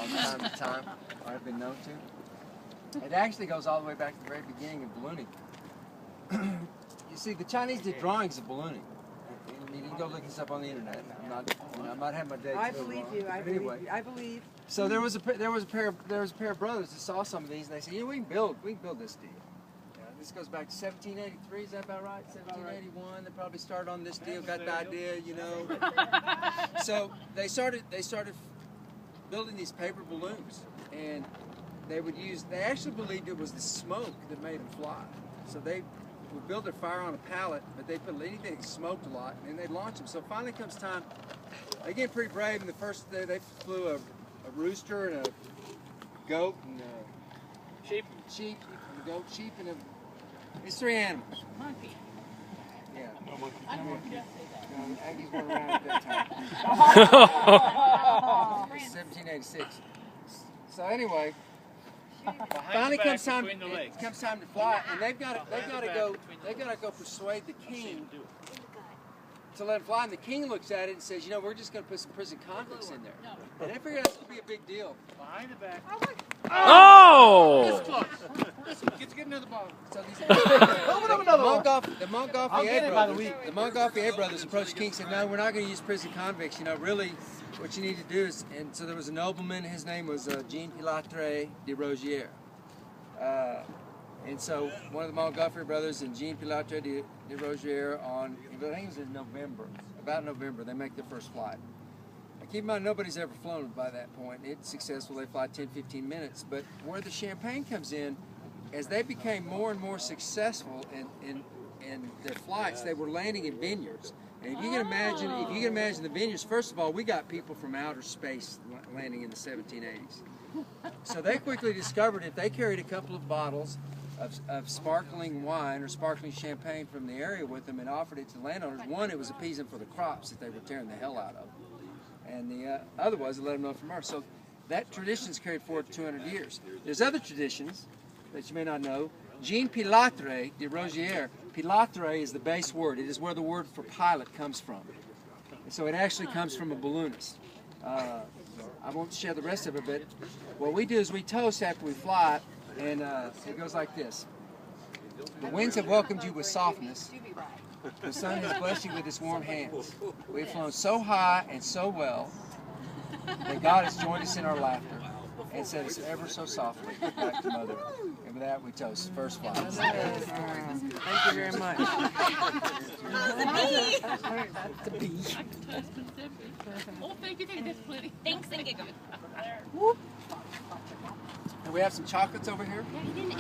from time to time, or have been known to. It actually goes all the way back to the very beginning of ballooning. You see, the Chinese did drawings of ballooning. I mean, you can go look this up on the internet. I might have my dates. I believe you. I believe you. I believe. So there was a pair of brothers that saw some of these, and they said, we can build this deal. This goes back to 1783. Is that about right? 1781. They probably started on this deal. Got the idea, So they started building these paper balloons, and they actually believed it was the smoke that made them fly. So they would build their fire on a pallet, but they put anything that smoked a lot, and they'd launch them. So finally comes time, they get pretty brave, and the first day they flew a rooster and a goat and a sheep and a goat, sheep and a... It's 3 animals. Monkey. Yeah. No monkey. I don't want to say that. No, Aggies weren't around at that time. 1786. So anyway, finally comes time to fly, and they've got to go persuade the king to let him fly. And the king looks at it and says, we're just going to put some prison convicts in there. And they figure that's going to be a big deal. Behind the back. Oh! This close. Get another ball. So the Montgolfier brothers approached the king and said, no, we're not going to use prison convicts. Really, what you need to do is, and so there was a nobleman, his name was Jean-Pilatre de Rozier. And so one of the Montgolfier brothers and Jean-Pilatre de Rozier I think it was in November, about November, they make their first flight. Now keep in mind, nobody's ever flown by that point. It's successful, they fly 10-15 minutes. But where the champagne comes in, as they became more and more successful in their flights, they were landing in vineyards. And if you can imagine the vineyards, first of all, we got people from outer space landing in the 1780s. So they quickly discovered if they carried a couple of bottles of sparkling wine or sparkling champagne from the area with them and offered it to the landowners, one, it was appeasing for the crops that they were tearing the hell out of. And the other was to let them know from Earth. So that tradition's carried forward 200 years. There's other traditions that you may not know. Jean-Pilatre de Rozier. Pilatre is the base word. It is where the word for pilot comes from. And so it actually comes from a balloonist. I won't share the rest of it, but what we do is we toast after we fly, and it goes like this. The winds have welcomed you with softness. The sun has blessed you with his warm hands. We have flown so high and so well that God has joined us in our laughter and set us ever so softly back to Mother. And with that, we toast first flight. Thank you very much. The bee. Oh, thank you. That's plenty. Thanks and giggles. And we have some chocolates over here. Yeah, he didn't